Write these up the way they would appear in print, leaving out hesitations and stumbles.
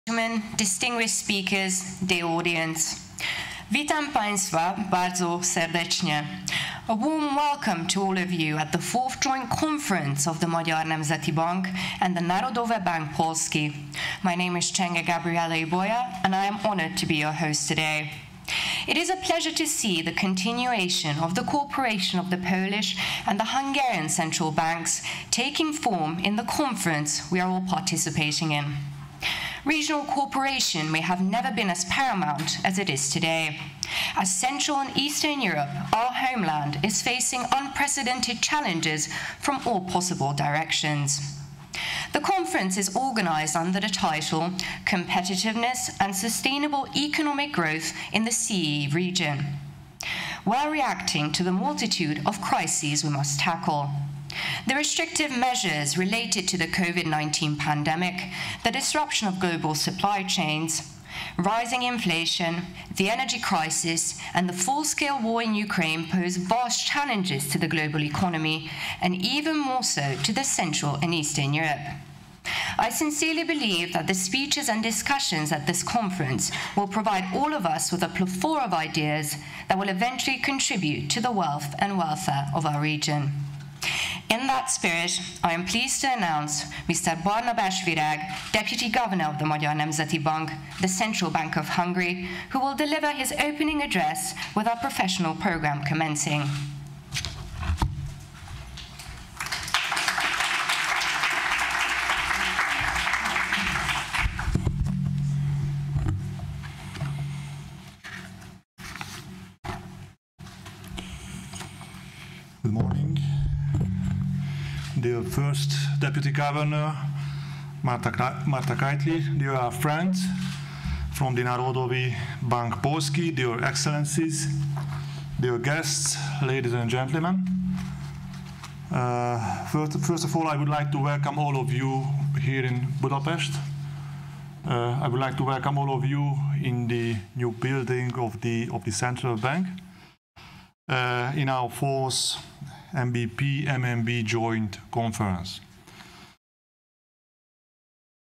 Distinguished speakers, dear audience. Witam Państwa bardzo serdecznie. A warm welcome to all of you at the 4th Joint Conference of the Magyar Nemzeti Bank and the Narodowy Bank Polski. My name is Csenge Gabriela Iboya, and I am honored to be your host today. It is a pleasure to see the continuation of the cooperation of the Polish and the Hungarian central banks taking form in the conference we are all participating in. Regional cooperation may have never been as paramount as it is today. As Central and Eastern Europe, our homeland, is facing unprecedented challenges from all possible directions. The conference is organized under the title Competitiveness and Sustainable Economic Growth in the CEE region. We're reacting to the multitude of crises we must tackle. The restrictive measures related to the COVID-19 pandemic, the disruption of global supply chains, rising inflation, the energy crisis, and the full-scale war in Ukraine pose vast challenges to the global economy, and even more so to the Central and Eastern Europe. I sincerely believe that the speeches and discussions at this conference will provide all of us with a plethora of ideas that will eventually contribute to the wealth and welfare of our region. In that spirit, I am pleased to announce Mr. Barnabás Virág, Deputy Governor of the Magyar Nemzeti Bank, the Central Bank of Hungary, who will deliver his opening address with our professional program commencing. Good morning. Dear First Deputy Governor, Marta Kajtli, dear friends from the Narodowy Bank Polski, dear Excellencies, dear guests, ladies and gentlemen. First of all, I would like to welcome all of you here in Budapest. I would like to welcome all of you in the new building of the Central Bank in our 4th MNB-NBP joint conference.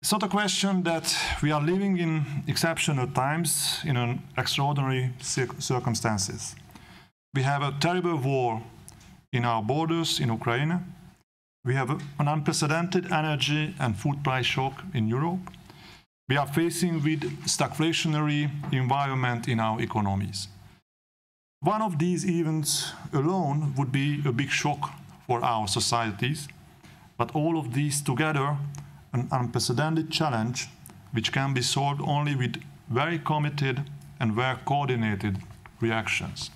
It's not a question that we are living in exceptional times in an extraordinary circumstances. We have a terrible war in our borders in Ukraine. We have an unprecedented energy and food price shock in Europe. We are facing with stagflationary environment in our economies. One of these events alone would be a big shock for our societies, but all of these together, an unprecedented challenge which can be solved only with very committed and well-coordinated reactions.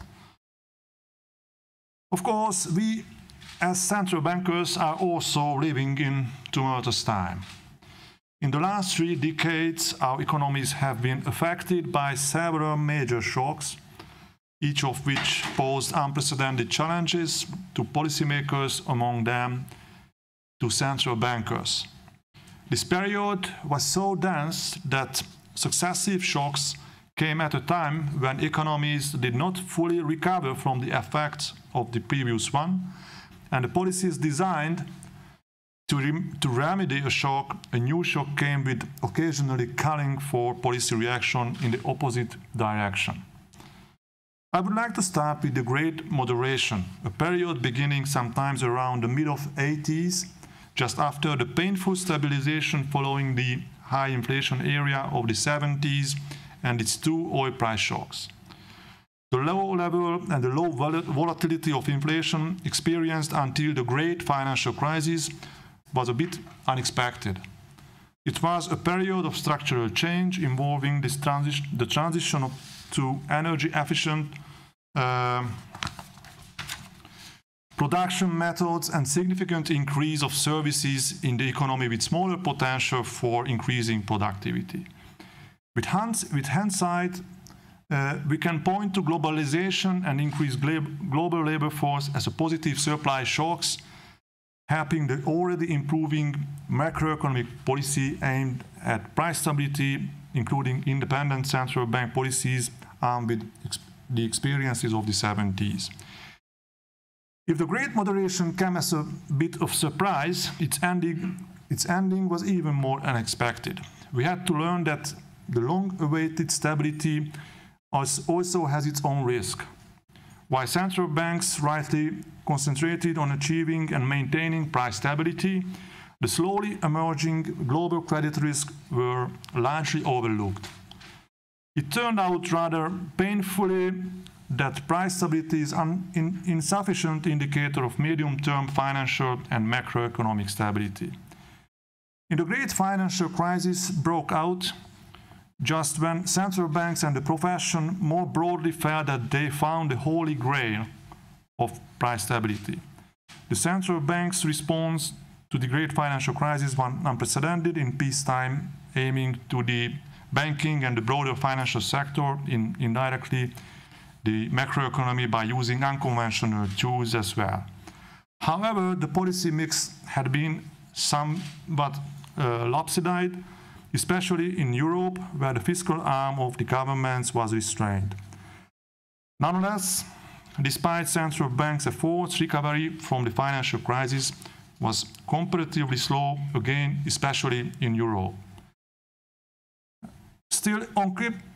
Of course, we as central bankers are also living in tumultuous time. In the last 3 decades, our economies have been affected by several major shocks, each of which posed unprecedented challenges to policymakers, among them to central bankers. This period was so dense that successive shocks came at a time when economies did not fully recover from the effects of the previous one, and the policies designed to remedy a shock, a new shock came with occasionally calling for policy reaction in the opposite direction. I would like to start with the Great Moderation, a period beginning sometimes around the mid-80s, just after the painful stabilization following the high inflation era of the 70s and its 2 oil price shocks. The low level and the low volatility of inflation experienced until the great financial crisis was a bit unexpected. It was a period of structural change involving the transition to energy-efficient production methods and significant increase of services in the economy with smaller potential for increasing productivity. With hindsight, we can point to globalization and increased global labor force as a positive supply shocks, helping the already improving macroeconomic policy aimed at price stability, including independent central bank policies armed with the experiences of the 70s. If the Great Moderation came as a bit of surprise, its ending was even more unexpected. we had to learn that the long-awaited stability also has its own risk. While central banks rightly concentrated on achieving and maintaining price stability, the slowly emerging global credit risks were largely overlooked. It turned out rather painfully that price stability is an insufficient indicator of medium-term financial and macroeconomic stability. In the great financial crisis broke out just when central banks and the profession more broadly felt that they found the holy grail of price stability. The central bank's response to the great financial crisis was unprecedented in peacetime, aiming to the banking and the broader financial sector, indirectly the macroeconomy, by using unconventional tools as well. However, the policy mix had been somewhat lopsided, especially in Europe, where the fiscal arm of the governments was restrained. Nonetheless, despite central banks' efforts, recovery from the financial crisis was comparatively slow, again, especially in Europe. Still,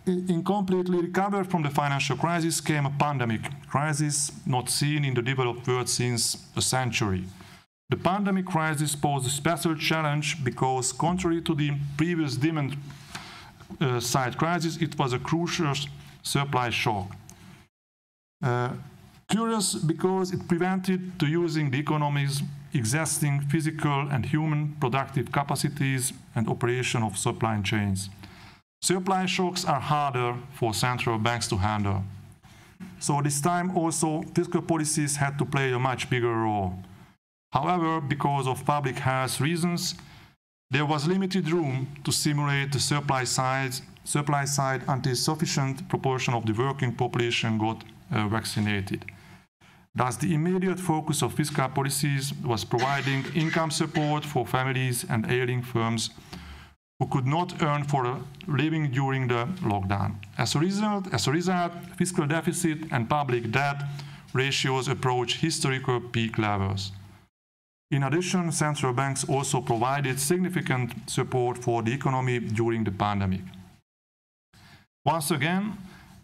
incompletely recovered from the financial crisis came a pandemic crisis not seen in the developed world since a century. The pandemic crisis posed a special challenge because, contrary to the previous demand-side crisis, it was a crucial supply shock. Curious because it prevented the using the economy's existing physical and human productive capacities and operation of supply chains. Supply shocks are harder for central banks to handle. So this time also fiscal policies had to play a much bigger role. However, because of public health reasons, there was limited room to stimulate the supply side until sufficient proportion of the working population got vaccinated. Thus, the immediate focus of fiscal policies was providing income support for families and ailing firms who could not earn for a living during the lockdown. As a result, fiscal deficit and public debt ratios approached historical peak levels. In addition, central banks also provided significant support for the economy during the pandemic. Once again,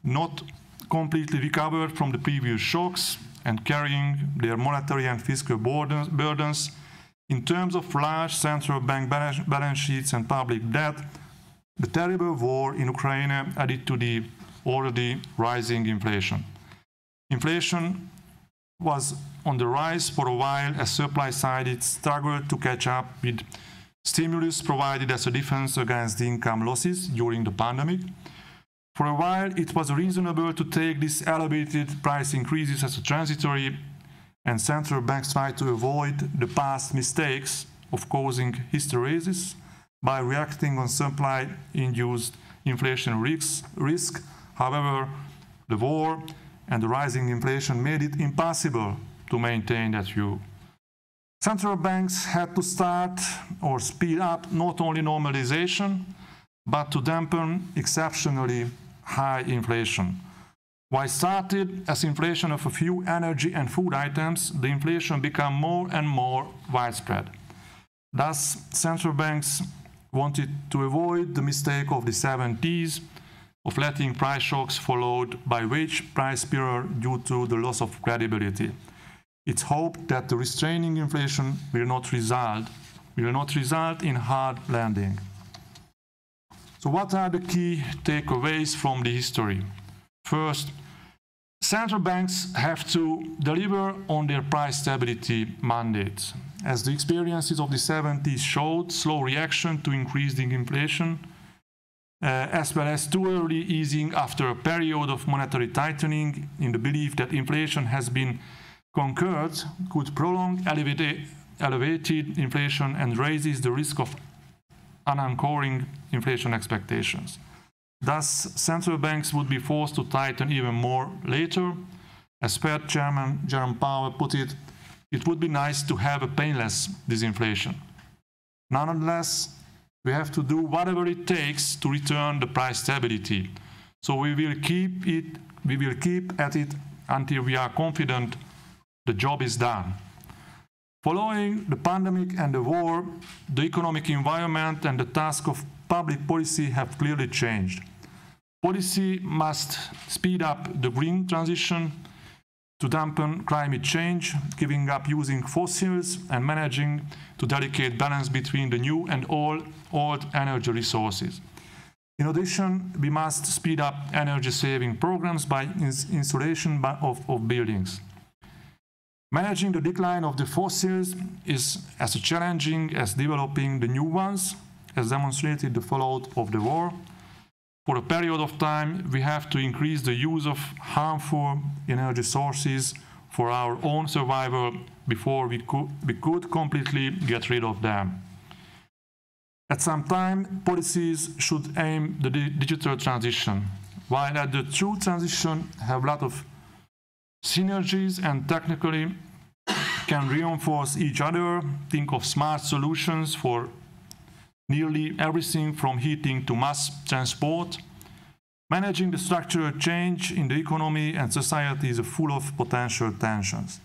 not completely recovered from the previous shocks and carrying their monetary and fiscal burdens, in terms of large central bank balance sheets and public debt, the terrible war in Ukraine added to the already rising inflation. Inflation was on the rise for a while as supply side struggled to catch up with stimulus provided as a defense against the income losses during the pandemic. For a while, it was reasonable to take these elevated price increases as a transitory, and central banks tried to avoid the past mistakes of causing hysteresis by reacting on supply-induced inflation risk. However, the war and the rising inflation made it impossible to maintain that view. Central banks had to start or speed up not only normalization, but to dampen exceptionally high inflation. While started as inflation of a few energy and food items, the inflation became more and more widespread. Thus, central banks wanted to avoid the mistake of the 70s of letting price shocks followed by wage price spiral due to the loss of credibility. It's hoped that the restraining inflation will not result in hard landing. So what are the key takeaways from the history? First, central banks have to deliver on their price stability mandates. As the experiences of the 70s showed, slow reaction to increasing inflation, as well as too early easing after a period of monetary tightening in the belief that inflation has been conquered, could prolong elevated inflation and raises the risk of unanchoring inflation expectations. Thus, central banks would be forced to tighten even more later. As Fed Chairman Jerome Powell put it, it would be nice to have a painless disinflation. Nonetheless, we have to do whatever it takes to return the price stability. So we will keep at it until we are confident the job is done. Following the pandemic and the war, the economic environment and the task of public policy have clearly changed. Policy must speed up the green transition to dampen climate change, giving up using fossils and managing to delicate balance between the new and old energy resources. In addition, we must speed up energy-saving programs by insulation of buildings. Managing the decline of the fossils is as challenging as developing the new ones, as demonstrated the fallout of the war. For a period of time, we have to increase the use of harmful energy sources for our own survival before we could completely get rid of them. At some time, policies should aim the digital transition, while at the true transition have a lot of synergies and technically can reinforce each other. Think of smart solutions for nearly everything from heating to mass transport. Managing the structural change in the economy and society is full of potential tensions.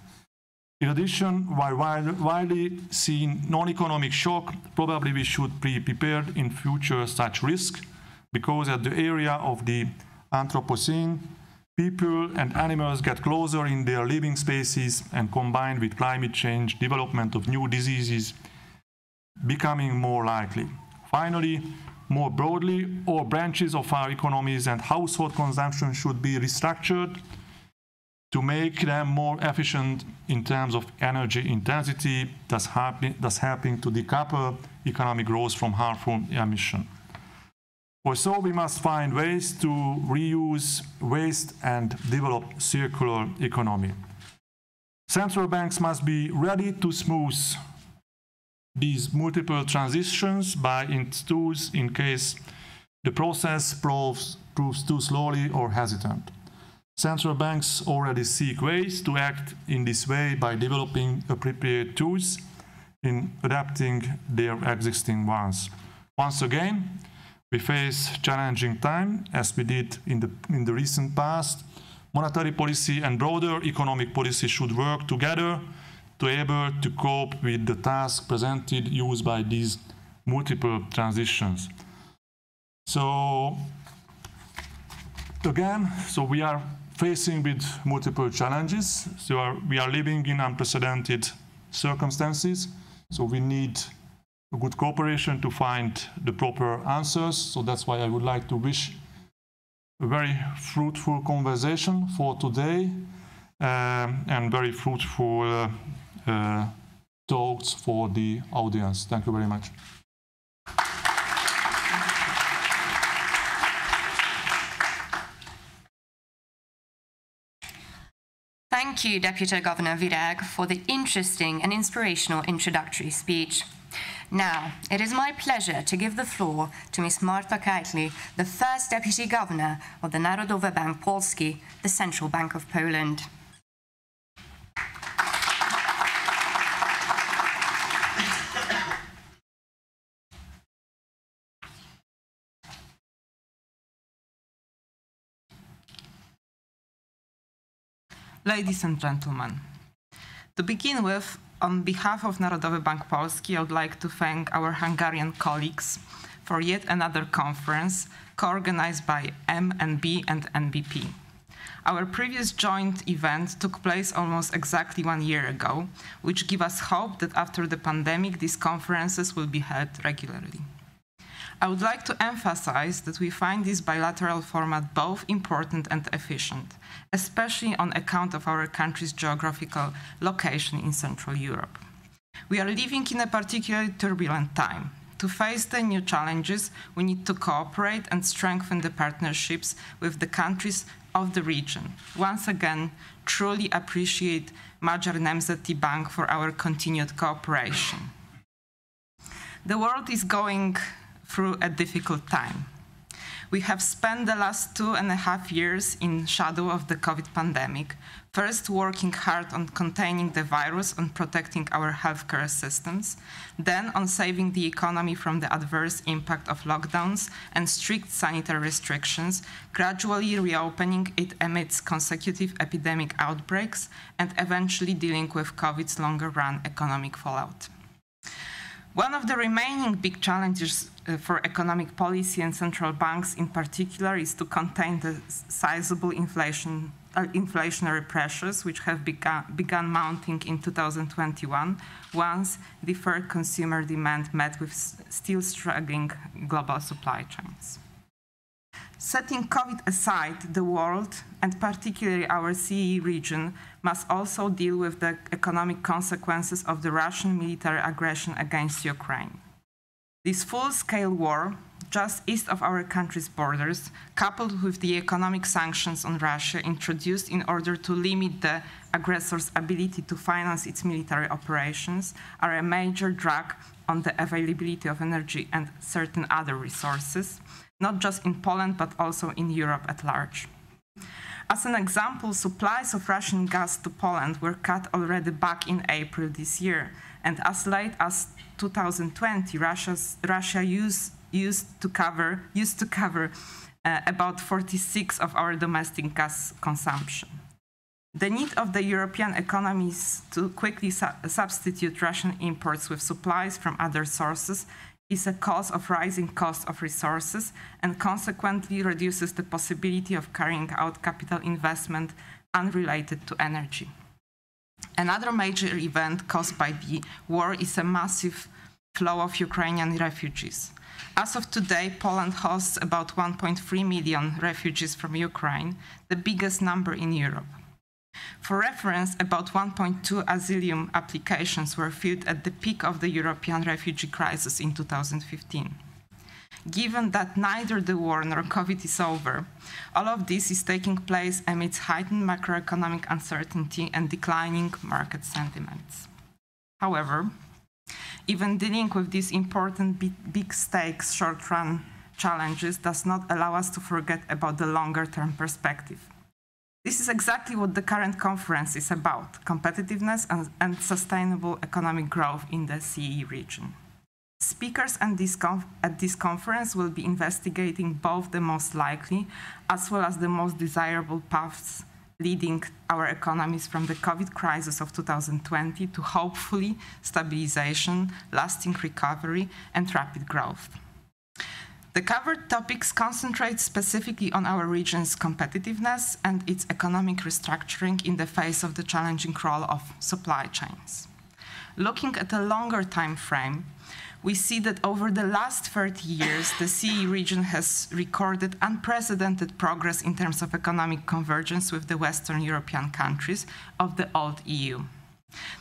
In addition, while widely seen non-economic shock, probably we should be prepared in future such risk, because at the area of the Anthropocene, people and animals get closer in their living spaces, and combined with climate change, development of new diseases becoming more likely. Finally, more broadly, all branches of our economies and household consumption should be restructured to make them more efficient in terms of energy intensity, thus helping to decouple economic growth from harmful emission. Also, we must find ways to reuse waste and develop circular economy. Central banks must be ready to smooth these multiple transitions by its tools in case the process proves too slowly or hesitant. Central banks already seek ways to act in this way by developing appropriate tools in adapting their existing ones. Once again, we face challenging time, as we did in the recent past. Monetary policy and broader economic policy should work together to be able to cope with the task presented used by these multiple transitions. So again, we are facing with multiple challenges. So we are living in unprecedented circumstances. So we need a good cooperation to find the proper answers. So that's why I would like to wish a very fruitful conversation for today and very fruitful talks for the audience. Thank you very much. Thank you, Deputy Governor Virag, for the interesting and inspirational introductory speech. Now, it is my pleasure to give the floor to Ms. Marta Kajtli, the first Deputy Governor of the Narodowy Bank Polski, the Central Bank of Poland. Ladies and gentlemen, to begin with, on behalf of Narodowy Bank Polski, I would like to thank our Hungarian colleagues for yet another conference co-organized by MNB and NBP. Our previous joint event took place almost exactly 1 year ago, which gives us hope that after the pandemic, these conferences will be held regularly. I would like to emphasize that we find this bilateral format both important and efficient, especially on account of our country's geographical location in Central Europe. We are living in a particularly turbulent time. To face the new challenges, we need to cooperate and strengthen the partnerships with the countries of the region. Once again, truly appreciate Magyar Nemzeti Bank for our continued cooperation. The world is going through a difficult time. We have spent the last 2.5 years in shadow of the COVID pandemic, first working hard on containing the virus and protecting our healthcare systems, then on saving the economy from the adverse impact of lockdowns and strict sanitary restrictions, gradually reopening it amidst consecutive epidemic outbreaks, and eventually dealing with COVID's longer-run economic fallout. One of the remaining big challenges for economic policy and central banks in particular is to contain the sizable inflationary pressures which have begun mounting in 2021 once deferred consumer demand met with still struggling global supply chains. Setting COVID aside, the world, and particularly our CEE region, must also deal with the economic consequences of the Russian military aggression against Ukraine. This full-scale war, just east of our country's borders, coupled with the economic sanctions on Russia introduced in order to limit the aggressor's ability to finance its military operations, are a major drag on the availability of energy and certain other resources, not just in Poland, but also in Europe at large. As an example, supplies of Russian gas to Poland were cut already back in April this year, and as late as 2020, Russia used to cover about 46% of our domestic gas consumption. The need of the European economies to quickly substitute Russian imports with supplies from other sources is a cause of rising costs of resources and consequently reduces the possibility of carrying out capital investment unrelated to energy. Another major event caused by the war is a massive flow of Ukrainian refugees. As of today, Poland hosts about 1.3 million refugees from Ukraine, the biggest number in Europe. For reference, about 1.2 asylum applications were filled at the peak of the European refugee crisis in 2015. Given that neither the war nor COVID is over, all of this is taking place amidst heightened macroeconomic uncertainty and declining market sentiments. However, even dealing with these important big stakes short-run challenges does not allow us to forget about the longer-term perspective. This is exactly what the current conference is about: competitiveness and sustainable economic growth in the CEE region. Speakers at this conference will be investigating both the most likely as well as the most desirable paths leading our economies from the COVID crisis of 2020 to hopefully stabilization, lasting recovery, and rapid growth. The covered topics concentrate specifically on our region's competitiveness and its economic restructuring in the face of the challenging role of supply chains. Looking at a longer time frame, we see that over the last 30 years, the CEE region has recorded unprecedented progress in terms of economic convergence with the Western European countries of the old EU.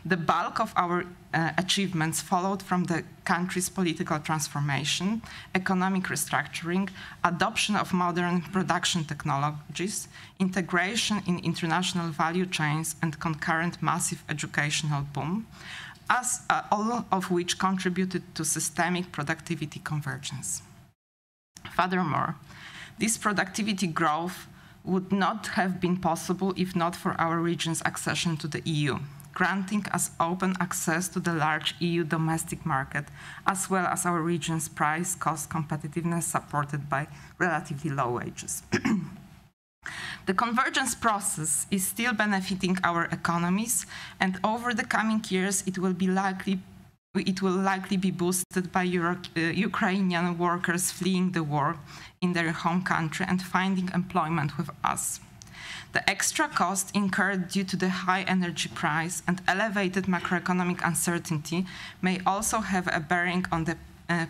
The bulk of our achievements followed from the country's political transformation, economic restructuring, adoption of modern production technologies, integration in international value chains, and concurrent massive educational boom, all of which contributed to systemic productivity convergence. Furthermore, this productivity growth would not have been possible if not for our region's accession to the EU, granting us open access to the large EU domestic market, as well as our region's price-cost competitiveness supported by relatively low wages. The convergence process is still benefiting our economies, and over the coming years it will likely be boosted by Ukrainian workers fleeing the war in their home country and finding employment with us. The extra cost incurred due to the high energy price and elevated macroeconomic uncertainty may also have a bearing on the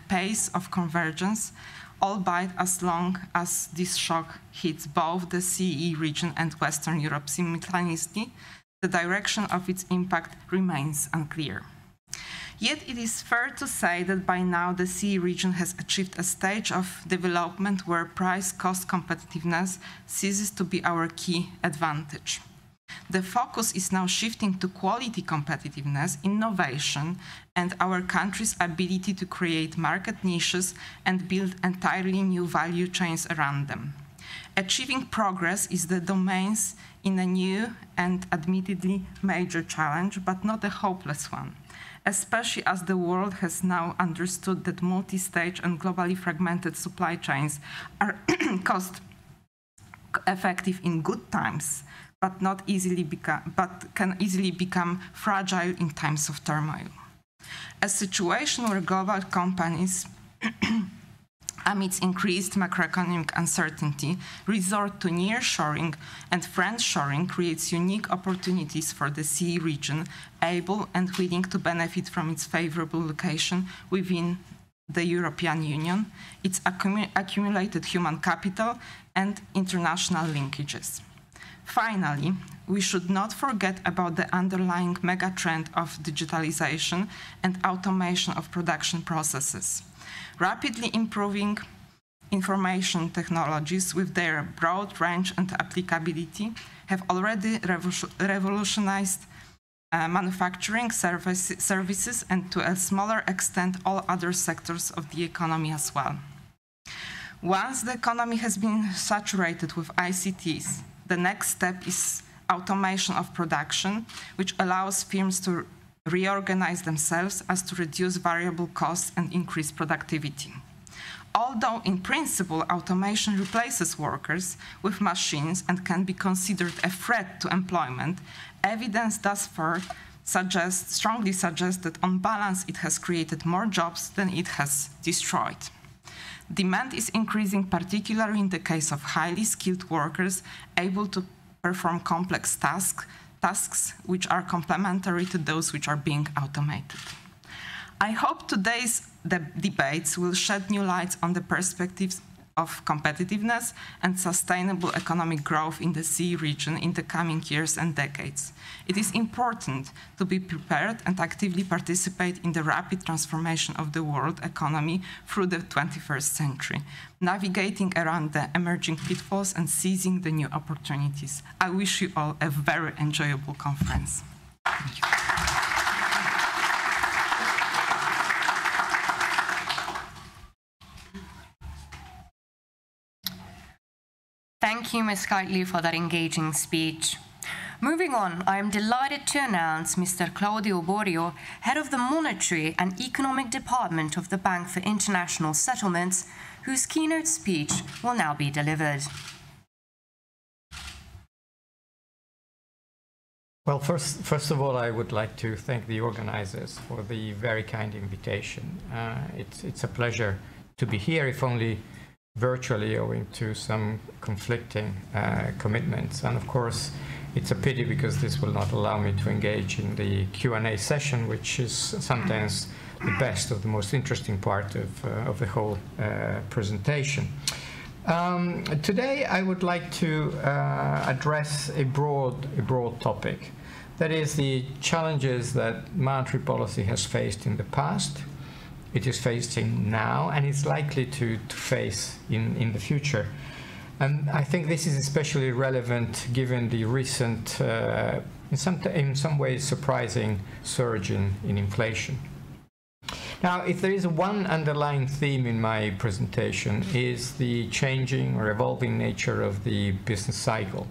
pace of convergence, albeit as long as this shock hits both the CEE region and Western Europe simultaneously, the direction of its impact remains unclear. Yet it is fair to say that by now the CEE region has achieved a stage of development where price-cost competitiveness ceases to be our key advantage. The focus is now shifting to quality competitiveness, innovation, and our country's ability to create market niches and build entirely new value chains around them. Achieving progress is the domains in a new and admittedly major challenge, but not a hopeless one, especially as the world has now understood that multi-stage and globally fragmented supply chains are cost-effective in good times, but can easily become fragile in times of turmoil. A situation where global companies amidst increased macroeconomic uncertainty, resort to nearshoring and friendshoring creates unique opportunities for the CEE region, able and willing to benefit from its favorable location within the European Union, its accumulated human capital, and international linkages. Finally, we should not forget about the underlying megatrend of digitalization and automation of production processes. Rapidly improving information technologies with their broad range and applicability have already revolutionized manufacturing, services, and to a smaller extent all other sectors of the economy as well. Once the economy has been saturated with ICTs, the next step is automation of production, which allows firms to reorganize themselves as to reduce variable costs and increase productivity. Although in principle automation replaces workers with machines and can be considered a threat to employment, evidence thus far strongly suggests that on balance it has created more jobs than it has destroyed. Demand is increasing, particularly in the case of highly skilled workers able to perform complex tasks which are complementary to those which are being automated. I hope today's debates will shed new light on the perspectives of competitiveness and sustainable economic growth in the CEE region in the coming years and decades. It is important to be prepared and actively participate in the rapid transformation of the world economy through the 21st century, navigating around the emerging pitfalls and seizing the new opportunities. I wish you all a very enjoyable conference. Thank you. Thank you, Ms. Keightley, for that engaging speech. Moving on, I am delighted to announce Mr. Claudio Borio, Head of the Monetary and Economic Department of the Bank for International Settlements, whose keynote speech will now be delivered. Well, first of all, I would like to thank the organizers for the very kind invitation. It's a pleasure to be here, if only virtually, owing to some conflicting commitments. And of course, it's a pity because this will not allow me to engage in the Q&A session, which is sometimes the best or the most interesting part of the whole presentation. Today, I would like to address a broad topic. That is the challenges that monetary policy has faced in the past, it is facing now, and it's likely to face in the future. And I think this is especially relevant given the recent, in some ways surprising surge in inflation. Now, if there is one underlying theme in my presentation, is the changing or evolving nature of the business cycle.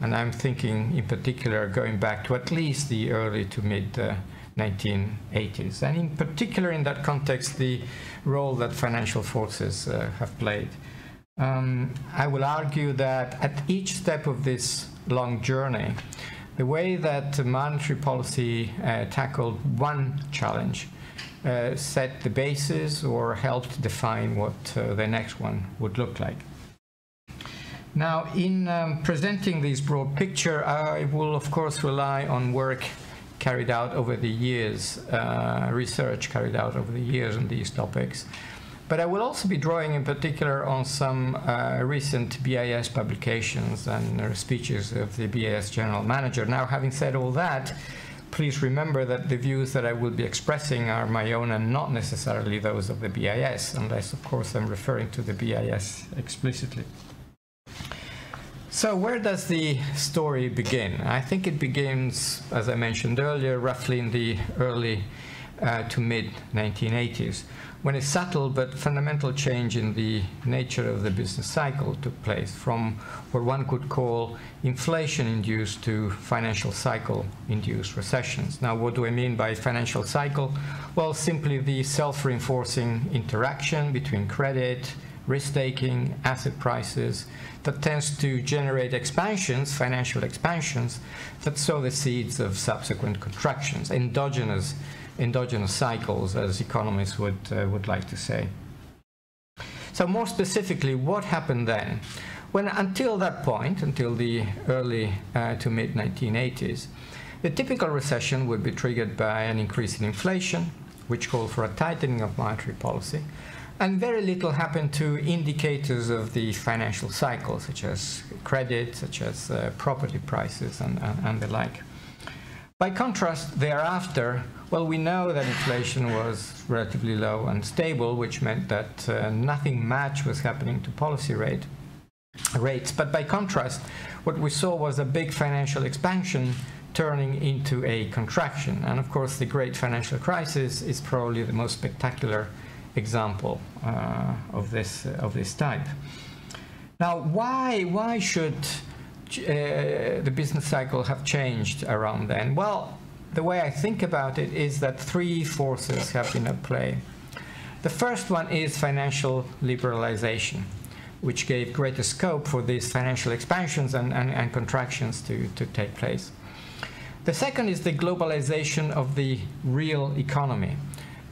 And I'm thinking in particular going back to at least the early to mid 1980s, and in particular in that context the role that financial forces have played. I will argue that at each step of this long journey, the way that monetary policy tackled one challenge set the basis or helped define what the next one would look like. Now, in presenting this broad picture, I will of course rely on work carried out over the years, research carried out over the years on these topics. But I will also be drawing in particular on some recent BIS publications and speeches of the BIS General Manager. Now, having said all that, please remember that the views that I will be expressing are my own and not necessarily those of the BIS, unless, of course, I'm referring to the BIS explicitly. So where does the story begin? I think it begins, as I mentioned earlier, roughly in the early to mid-1980s, when a subtle but fundamental change in the nature of the business cycle took place from what one could call inflation-induced to financial cycle-induced recessions. Now, what do I mean by financial cycle? Well, simply the self-reinforcing interaction between credit, risk-taking, asset prices, that tends to generate expansions, financial expansions, that sow the seeds of subsequent contractions, endogenous endogenous cycles, as economists would like to say. So more specifically, what happened then? When until that point, until the early to mid-1980s, the typical recession would be triggered by an increase in inflation, which called for a tightening of monetary policy, and very little happened to indicators of the financial cycle, such as credit, such as property prices, and the like. By contrast, thereafter, well, we know that inflation was relatively low and stable, which meant that nothing much was happening to policy rates. But by contrast, what we saw was a big financial expansion turning into a contraction. And of course, the great financial crisis is probably the most spectacular example of this type. Now, why should the business cycle have changed around then? Well, the way I think about it is that three forces have been at play. The first one is financial liberalization, which gave greater scope for these financial expansions and contractions to take place. The second is the globalization of the real economy.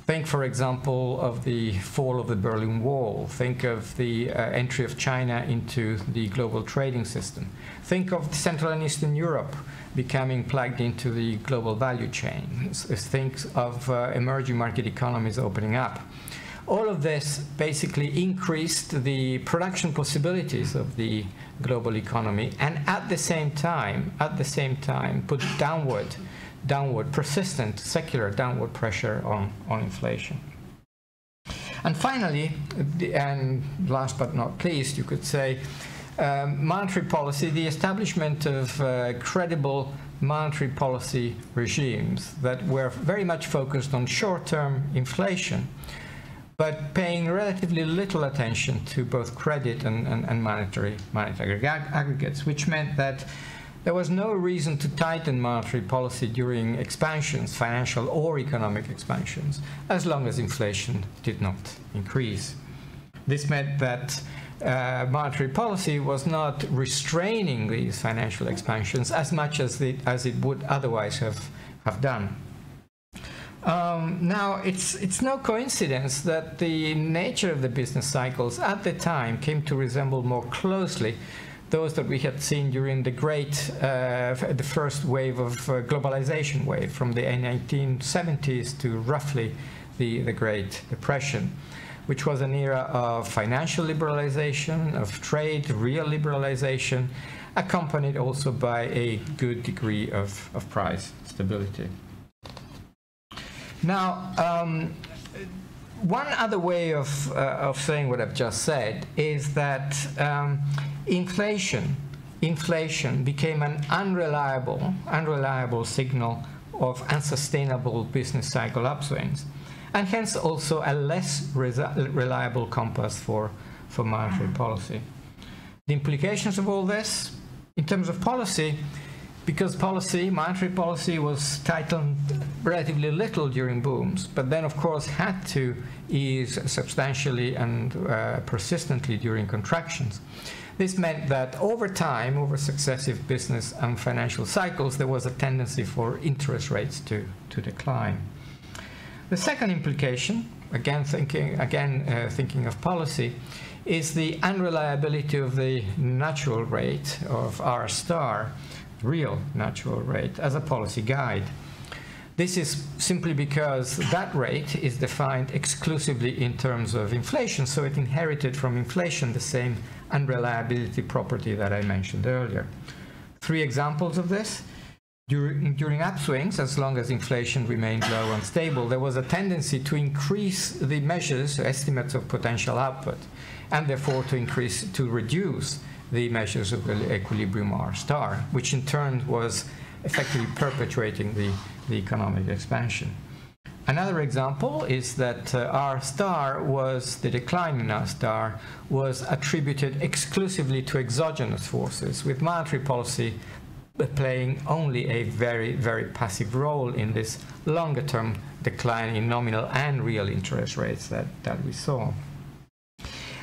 Think, for example, of the fall of the Berlin Wall. Think of the entry of China into the global trading system. Think of Central and Eastern Europe becoming plugged into the global value chain. Think of emerging market economies opening up. All of this basically increased the production possibilities of the global economy, and at the same time, put persistent secular downward pressure on inflation. And finally, and last but not least, you could say, monetary policy, the establishment of credible monetary policy regimes that were very much focused on short-term inflation, but paying relatively little attention to both credit and monetary aggregates, which meant that there was no reason to tighten monetary policy during expansions, financial or economic expansions, as long as inflation did not increase. This meant that monetary policy was not restraining these financial expansions as much as it would otherwise have done. Now, it's no coincidence that the nature of the business cycles at the time came to resemble more closely those that we had seen during the the first wave of globalization wave from the 1970s to roughly the Great Depression, which was an era of financial liberalization, of trade, real liberalization, accompanied also by a good degree of price stability. Now, one other way of saying what I've just said is that inflation became an unreliable signal of unsustainable business cycle upswings, and hence also a less reliable compass for monetary policy. The implications of all this, in terms of policy, because monetary policy was tightened relatively little during booms, but then of course had to ease substantially and persistently during contractions. This meant that over time, over successive business and financial cycles, there was a tendency for interest rates to decline. The second implication, again thinking of policy, is the unreliability of the natural rate of R star, real natural rate, as a policy guide. This is simply because that rate is defined exclusively in terms of inflation, so it inherited from inflation the same unreliability property that I mentioned earlier. Three examples of this. During upswings, as long as inflation remained low and stable, there was a tendency to increase the measures, estimates of potential output, and therefore to reduce the measures of equilibrium R star, which in turn was effectively perpetuating the economic expansion. Another example is that R star the decline in R star was attributed exclusively to exogenous forces, with monetary policy playing only a very, very passive role in this longer-term decline in nominal and real interest rates that we saw.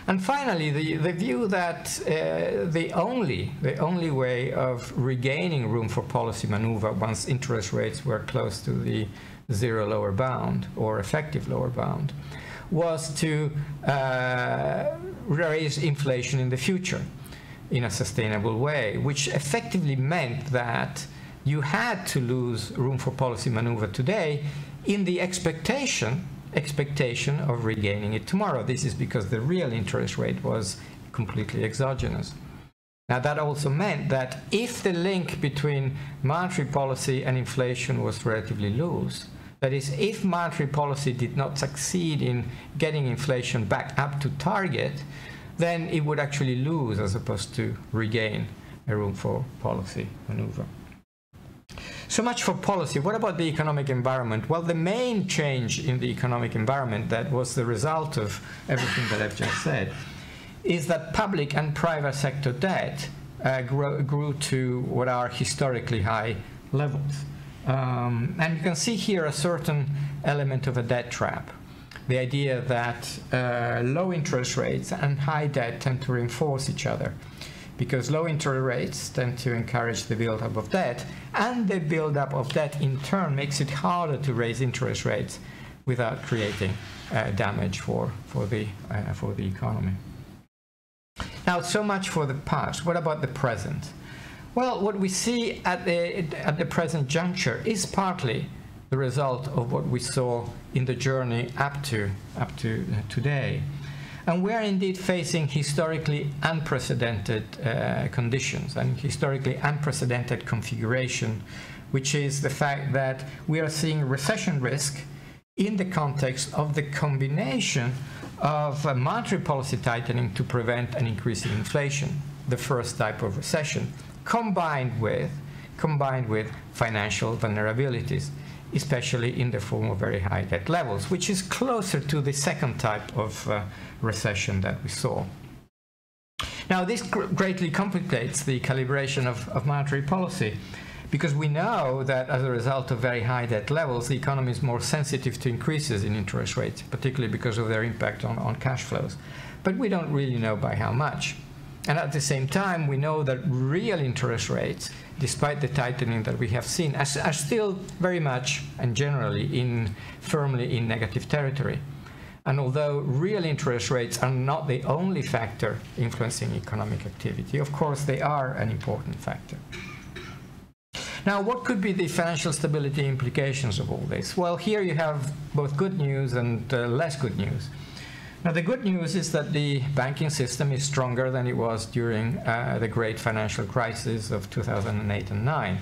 And finally, the view that the only way of regaining room for policy maneuver once interest rates were close to the zero lower bound or effective lower bound, was to raise inflation in the future in a sustainable way, which effectively meant that you had to lose room for policy maneuver today in the expectation of regaining it tomorrow. This is because the real interest rate was completely exogenous. Now, that also meant that if the link between monetary policy and inflation was relatively loose, that is, if monetary policy did not succeed in getting inflation back up to target, then it would actually lose as opposed to regain a room for policy maneuver. So much for policy. What about the economic environment? Well, the main change in the economic environment that was the result of everything that I've just said is that public and private sector debt grew to what are historically high levels. And you can see here a certain element of a debt trap. The idea that low interest rates and high debt tend to reinforce each other, because low interest rates tend to encourage the buildup of debt, and the buildup of debt in turn makes it harder to raise interest rates without creating damage for the economy. Now, so much for the past. What about the present? Well, what we see at the present juncture is partly the result of what we saw in the journey up to today. And we are indeed facing historically unprecedented conditions and historically unprecedented configuration, which is the fact that we are seeing recession risk in the context of the combination of monetary policy tightening to prevent an increase in inflation, the first type of recession, combined with financial vulnerabilities, especially in the form of very high debt levels, which is closer to the second type of recession that we saw. Now, this greatly complicates the calibration of monetary policy, because we know that as a result of very high debt levels, the economy is more sensitive to increases in interest rates, particularly because of their impact on cash flows. But we don't really know by how much. And at the same time, we know that real interest rates, despite the tightening that we have seen, are still very much and generally firmly in negative territory. And although real interest rates are not the only factor influencing economic activity, of course they are an important factor. Now, what could be the financial stability implications of all this? Well, here you have both good news and less good news. Now, the good news is that the banking system is stronger than it was during the great financial crisis of 2008 and 9,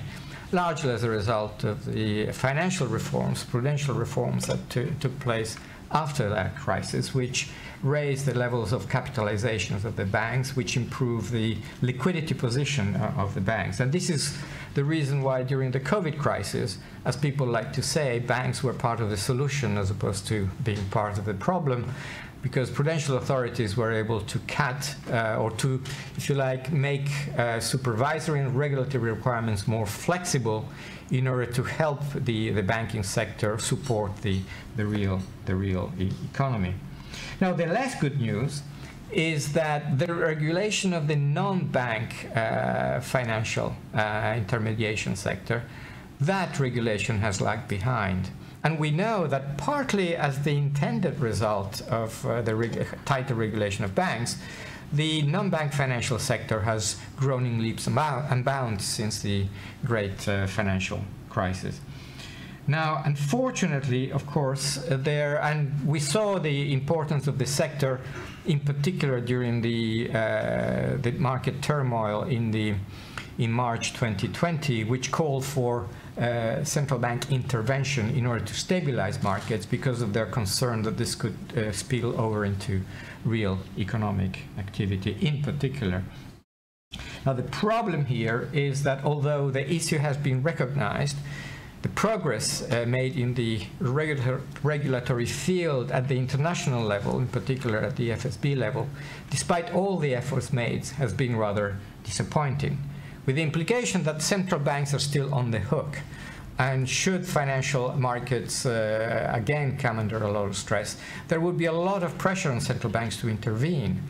largely as a result of the financial reforms, prudential reforms that took place after that crisis, which raised the levels of capitalizations of the banks, which improved the liquidity position of the banks. And this is the reason why during the COVID crisis, as people like to say, banks were part of the solution as opposed to being part of the problem, because prudential authorities were able to cut or to, if you like, make supervisory and regulatory requirements more flexible in order to help the banking sector support the real economy. Now, the less good news is that the regulation of the non-bank financial intermediation sector, that regulation has lagged behind. And we know that partly as the intended result of the tighter regulation of banks, the non-bank financial sector has grown in leaps and bounds since the great financial crisis. Now, unfortunately, of course, and we saw the importance of the sector, in particular during the market turmoil in March 2020, which called for central bank intervention in order to stabilize markets because of their concern that this could spill over into real economic activity in particular. Now, the problem here is that although the issue has been recognized, the progress made in the regulatory field at the international level, in particular at the FSB level, despite all the efforts made, has been rather disappointing, with the implication that central banks are still on the hook. And should financial markets again come under a lot of stress, there would be a lot of pressure on central banks to intervene.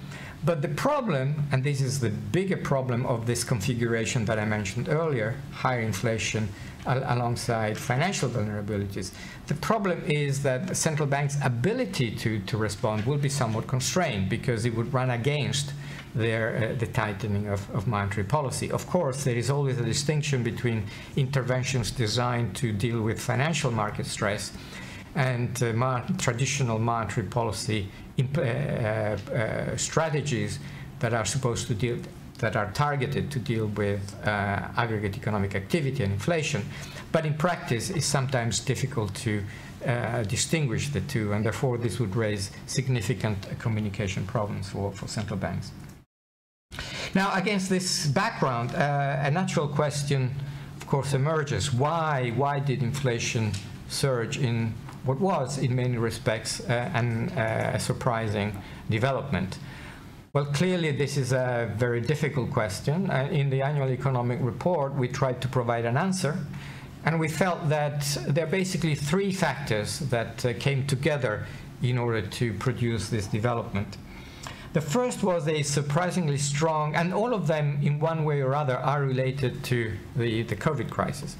But the problem, and this is the bigger problem of this configuration that I mentioned earlier, higher inflation alongside financial vulnerabilities, the problem is that the central bank's ability to respond will be somewhat constrained because it would run against the tightening of monetary policy. Of course, there is always a distinction between interventions designed to deal with financial market stress and traditional monetary policy strategies that are supposed to deal, that are targeted to deal with aggregate economic activity and inflation. But in practice, it's sometimes difficult to distinguish the two, and therefore this would raise significant communication problems for central banks. Now, against this background, a natural question, of course, emerges. Why did inflation surge in what was, in many respects, a surprising development? Well, clearly, this is a very difficult question. In the annual economic report, we tried to provide an answer, and we felt that there are basically three factors that came together in order to produce this development. The first was a surprisingly strong, and all of them in one way or other are related to the COVID crisis.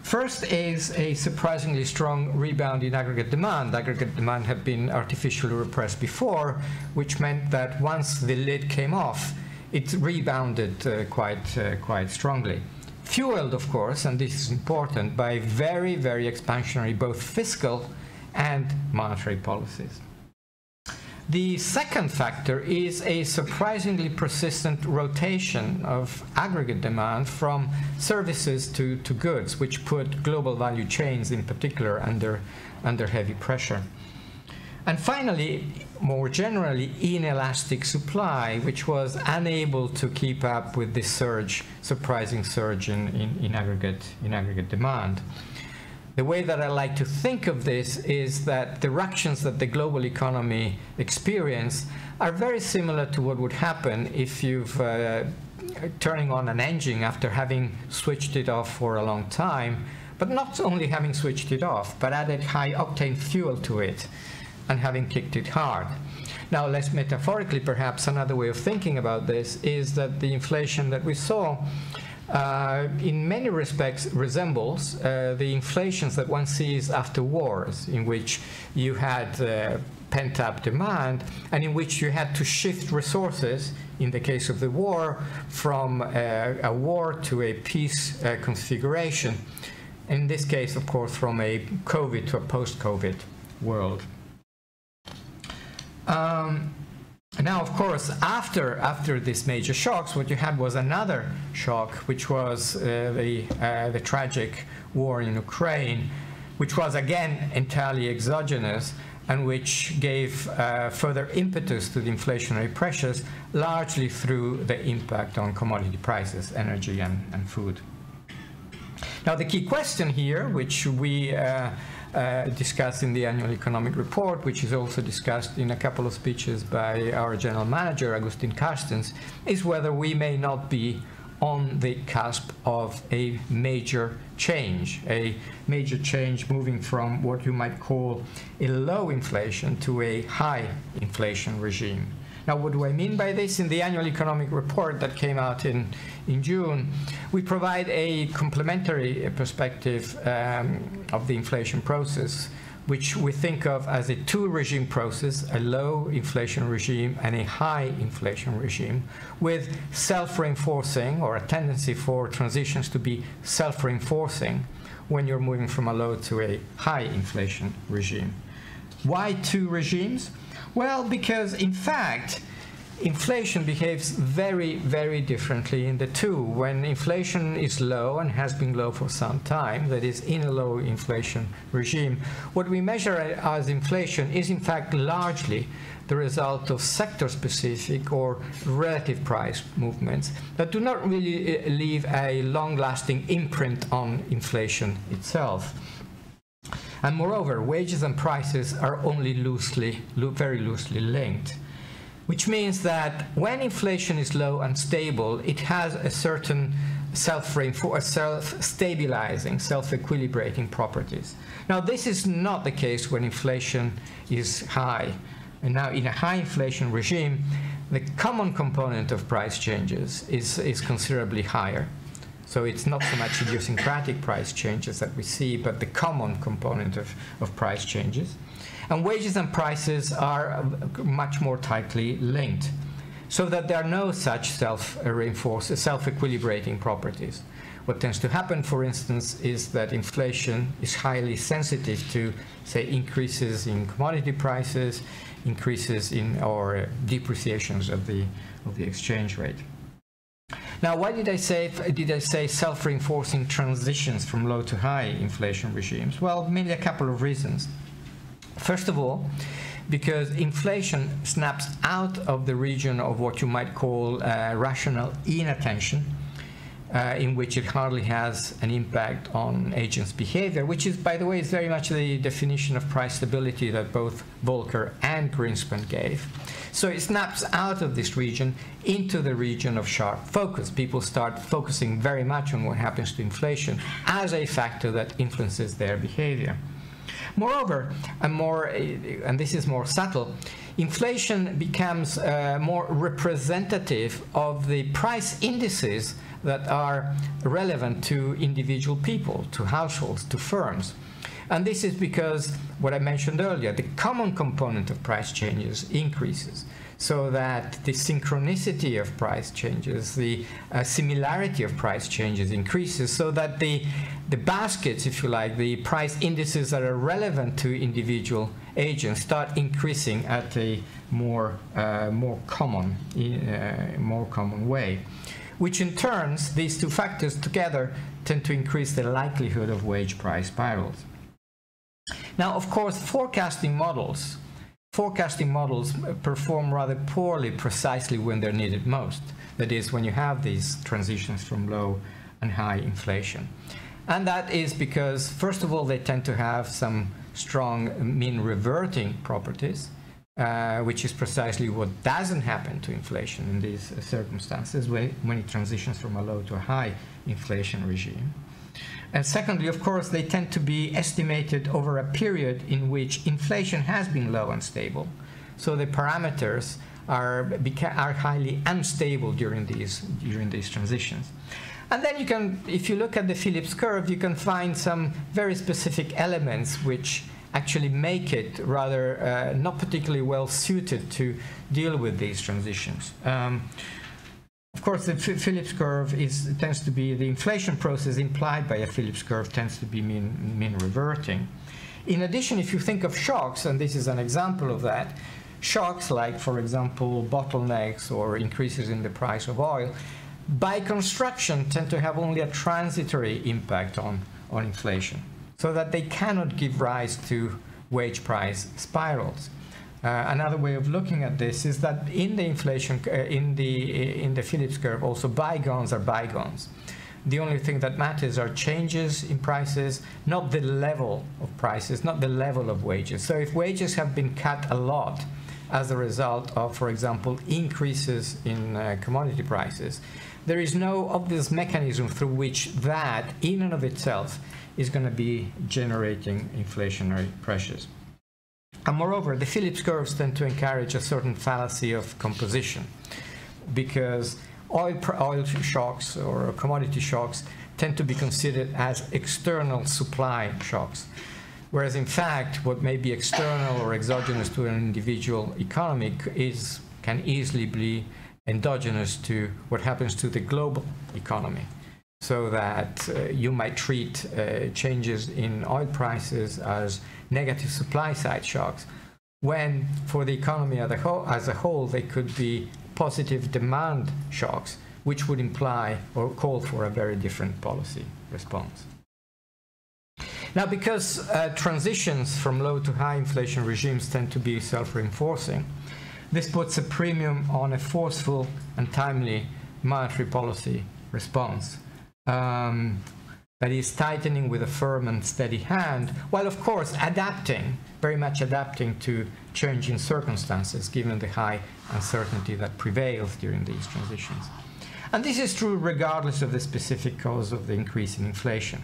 First is a surprisingly strong rebound in aggregate demand. Aggregate demand had been artificially repressed before, which meant that once the lid came off, it rebounded quite strongly. Fueled, of course, and this is important, by very, very expansionary both fiscal and monetary policies. The second factor is a surprisingly persistent rotation of aggregate demand from services to goods, which put global value chains in particular under heavy pressure. And finally, more generally, inelastic supply, which was unable to keep up with this surprising surge in aggregate demand. The way that I like to think of this is that the ructions that the global economy experienced are very similar to what would happen if you've turning on an engine after having switched it off for a long time, but not only having switched it off, but added high-octane fuel to it and having kicked it hard. Now, less metaphorically, perhaps, another way of thinking about this is that the inflation that we saw in many respects resembles the inflations that one sees after wars, in which you had pent-up demand and in which you had to shift resources, in the case of the war, from a war to a peace configuration. In this case, of course, from a COVID to a post-COVID world. Now, of course, after these major shocks, what you had was another shock, which was the tragic war in Ukraine, which was again entirely exogenous and which gave further impetus to the inflationary pressures, largely through the impact on commodity prices, energy and food. Now, the key question here, which we discussed in the annual economic report, which is also discussed in a couple of speeches by our general manager, Agustin Carstens, is whether we may not be on the cusp of a major change moving from what you might call a low inflation to a high inflation regime. Now, what do I mean by this? In the annual economic report that came out in June, we provide a complementary perspective of the inflation process, which we think of as a two-regime process, a low inflation regime and a high inflation regime, with self-reinforcing, or a tendency for transitions to be self-reinforcing when you're moving from a low to a high inflation regime. Why two regimes? Well, because in fact, inflation behaves very, very differently in the two. When inflation is low and has been low for some time, that is in a low inflation regime, what we measure as inflation is in fact largely the result of sector-specific or relative price movements that do not really leave a long-lasting imprint on inflation itself. And moreover, wages and prices are only very loosely linked, which means that when inflation is low and stable, it has a certain self-stabilizing, self-equilibrating properties. Now, this is not the case when inflation is high. And now, in a high inflation regime, the common component of price changes is considerably higher. So it's not so much idiosyncratic price changes that we see, but the common component of price changes. And wages and prices are much more tightly linked, so that there are no such self-equilibrating properties. What tends to happen, for instance, is that inflation is highly sensitive to, say, increases in commodity prices, increases in or depreciations of the exchange rate. Now, why did I say self-reinforcing transitions from low to high inflation regimes? Well, mainly a couple of reasons. First of all, because inflation snaps out of the region of what you might call rational inattention, in which it hardly has an impact on agents' behavior, which is, by the way, is very much the definition of price stability that both Volcker and Greenspan gave. So it snaps out of this region into the region of sharp focus. People start focusing very much on what happens to inflation as a factor that influences their behavior. Moreover, and this is more subtle, inflation becomes more representative of the price indices that are relevant to individual people, to households, to firms. And this is because, what I mentioned earlier, the common component of price changes increases, so that the synchronicity of price changes, the similarity of price changes increases, so that the baskets, if you like, the price indices that are relevant to individual agents start increasing at a more common way, which in turn, these two factors together tend to increase the likelihood of wage price spirals. Now, of course, forecasting models perform rather poorly precisely when they're needed most. That is, when you have these transitions from low and high inflation. And that is because, first of all, they tend to have some strong mean reverting properties, which is precisely what doesn't happen to inflation in these circumstances when it transitions from a low to a high inflation regime. And secondly, of course, they tend to be estimated over a period in which inflation has been low and stable. So the parameters are highly unstable during these transitions. And then you can, if you look at the Phillips curve, you can find some very specific elements which actually make it rather not particularly well suited to deal with these transitions. Of course, the Phillips curve tends to be the inflation process implied by a Phillips curve tends to be mean reverting. In addition, if you think of shocks, and this is an example of that, shocks like, for example, bottlenecks or increases in the price of oil, by construction tend to have only a transitory impact on inflation, so that they cannot give rise to wage price spirals. Another way of looking at this is that in the inflation, in the Phillips curve, also bygones are bygones. The only thing that matters are changes in prices, not the level of prices, not the level of wages. So if wages have been cut a lot as a result of, for example, increases in commodity prices, there is no obvious mechanism through which that, in and of itself, is going to be generating inflationary pressures. And moreover, the Phillips curves tend to encourage a certain fallacy of composition, because oil shocks or commodity shocks tend to be considered as external supply shocks, whereas in fact what may be external or exogenous to an individual economy can easily be endogenous to what happens to the global economy. So that you might treat changes in oil prices as negative supply side shocks, when for the economy as a whole they could be positive demand shocks, which would imply or call for a very different policy response. Now, because transitions from low to high inflation regimes tend to be self-reinforcing, this puts a premium on a forceful and timely monetary policy response. That is tightening with a firm and steady hand, while of course adapting, very much adapting to changing circumstances given the high uncertainty that prevails during these transitions. And this is true regardless of the specific cause of the increase in inflation.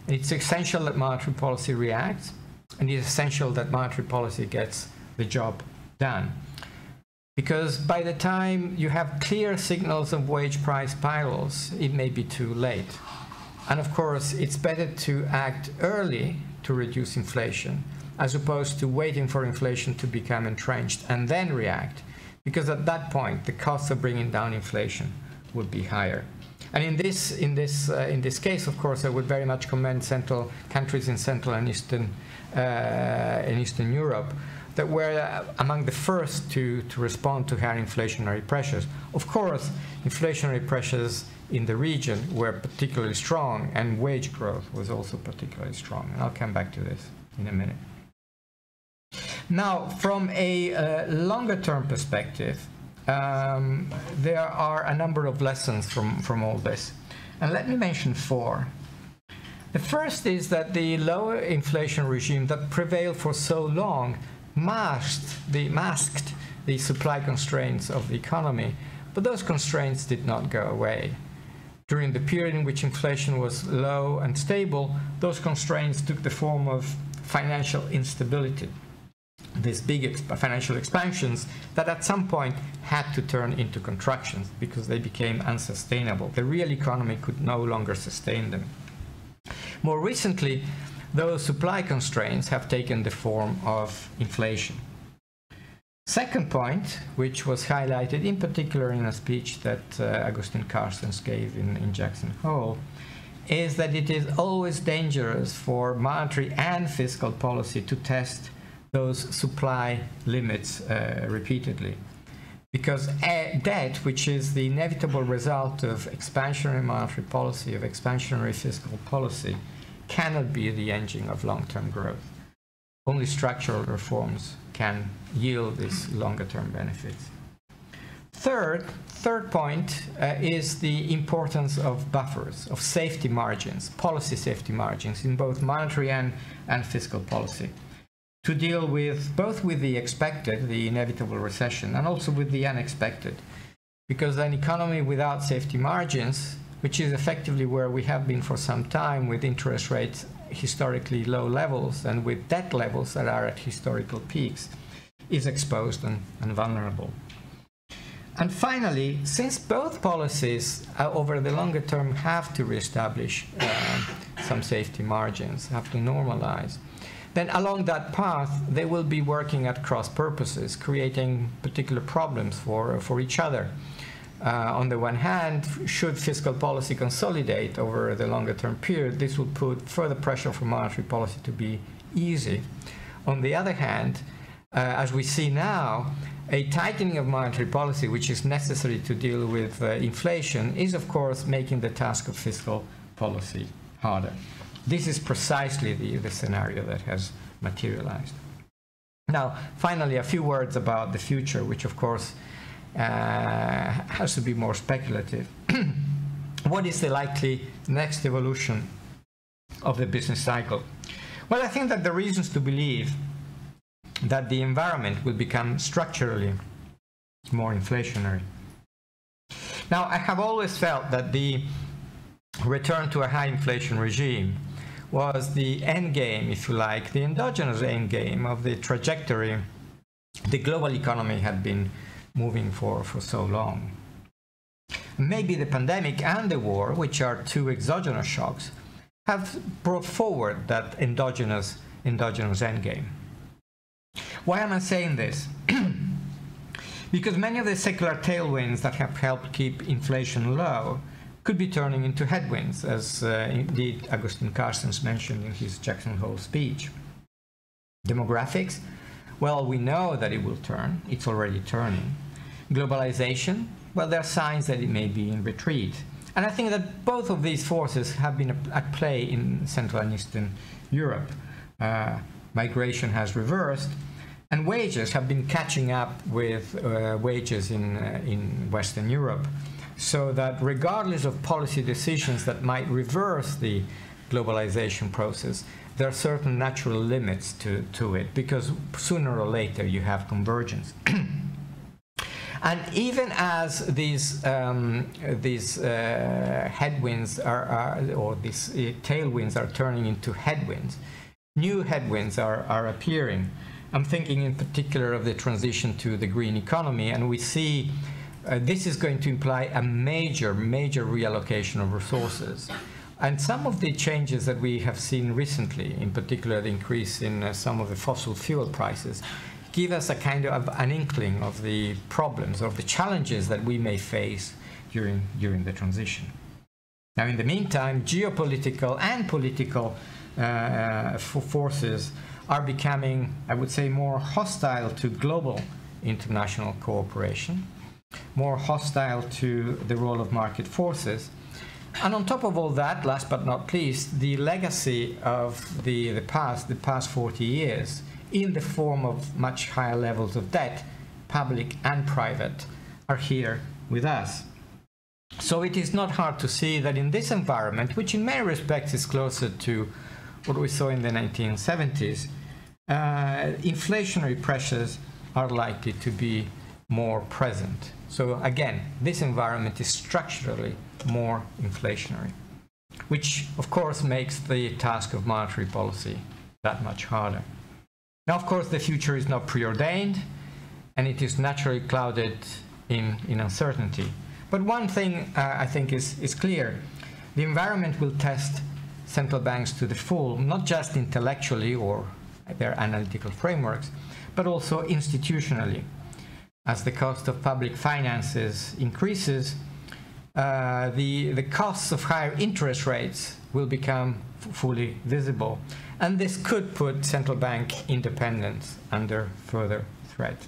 It's essential that monetary policy reacts, and it's essential that monetary policy gets the job done. because by the time you have clear signals of wage price spirals, it may be too late. And of course, it's better to act early to reduce inflation, as opposed to waiting for inflation to become entrenched and then react, because at that point, the cost of bringing down inflation would be higher. And in this case, of course, I would very much commend countries in Central and Eastern Europe that were among the first to respond to higher inflationary pressures. Of course, inflationary pressures in the region were particularly strong, and wage growth was also particularly strong. And I'll come back to this in a minute. Now, from a longer-term perspective, there are a number of lessons from all this. And let me mention 4. The first is that the lower inflation regime that prevailed for so long masked the supply constraints of the economy, but those constraints did not go away. During the period in which inflation was low and stable, those constraints took the form of financial instability. These big financial expansions that at some point had to turn into contractions because they became unsustainable. The real economy could no longer sustain them. More recently, those supply constraints have taken the form of inflation. Second point, which was highlighted in particular in a speech that Agustin Carstens gave in Jackson Hole, is that it is always dangerous for monetary and fiscal policy to test those supply limits repeatedly. Because debt, which is the inevitable result of expansionary monetary policy, of expansionary fiscal policy, cannot be the engine of long-term growth. Only structural reforms can yield these longer-term benefits. Third point is the importance of buffers, of safety margins, policy safety margins in both monetary and fiscal policy, to deal with both with the expected, the inevitable recession, and also with the unexpected. Because an economy without safety margins, which is effectively where we have been for some time, with interest rates historically low levels and with debt levels that are at historical peaks, is exposed and vulnerable. And finally, since both policies over the longer term have to reestablish some safety margins, have to normalize, then along that path, they will be working at cross purposes, creating particular problems for each other. On the one hand, should fiscal policy consolidate over the longer term period, this will put further pressure for monetary policy to be easy. On the other hand, as we see now, a tightening of monetary policy, which is necessary to deal with inflation, is of course making the task of fiscal policy harder. This is precisely the scenario that has materialized. Now, finally, a few words about the future, which of course has to be more speculative. What is the likely next evolution of the business cycle? Well, I think that the reasons to believe that the environment will become structurally more inflationary. Now, I have always felt that the return to a high inflation regime was the end game, if you like, the endogenous end game of the trajectory the global economy had been moving for so long. Maybe the pandemic and the war, which are two exogenous shocks, have brought forward that endogenous endgame. Why am I saying this? Because many of the secular tailwinds that have helped keep inflation low could be turning into headwinds, as indeed Agustin Carstens mentioned in his Jackson Hole speech. Demographics, well, we know that it will turn. It's already turning. Globalization, well, there are signs that it may be in retreat. And I think that both of these forces have been at play in Central and Eastern Europe. Migration has reversed, and wages have been catching up with wages in Western Europe. So that regardless of policy decisions that might reverse the globalization process, there are certain natural limits to it, because sooner or later you have convergence. And even as these headwinds or these tailwinds are turning into headwinds, new headwinds are appearing. I'm thinking in particular of the transition to the green economy, and we see this is going to imply a major reallocation of resources. And some of the changes that we have seen recently, in particular the increase in some of the fossil fuel prices, give us a kind of an inkling of the problems, of the challenges that we may face during the transition. Now, in the meantime, geopolitical and political forces are becoming, I would say, more hostile to global international cooperation, more hostile to the role of market forces. And on top of all that, last but not least, the legacy of the past 40 years in the form of much higher levels of debt, public and private, are here with us. So it is not hard to see that in this environment, which in many respects is closer to what we saw in the 1970s, inflationary pressures are likely to be more present. So again, this environment is structurally more inflationary, which of course makes the task of monetary policy that much harder. Now, of course, the future is not preordained, and it is naturally clouded in uncertainty. But one thing I think is clear. The environment will test central banks to the full, not just intellectually or their analytical frameworks, but also institutionally. As the cost of public finances increases, the costs of higher interest rates will become fully visible. And this could put central bank independence under further threat.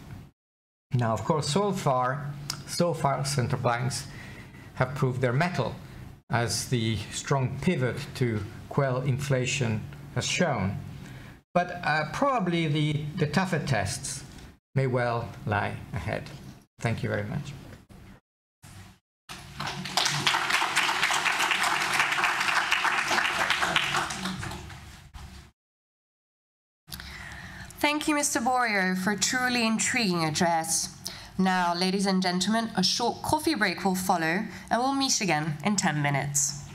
Now, of course, so far, central banks have proved their mettle, as the strong pivot to quell inflation has shown. But probably the tougher tests may well lie ahead. Thank you very much. Thank you, Mr. Borio, for a truly intriguing address. Now, ladies and gentlemen, a short coffee break will follow, and we'll meet again in 10 minutes.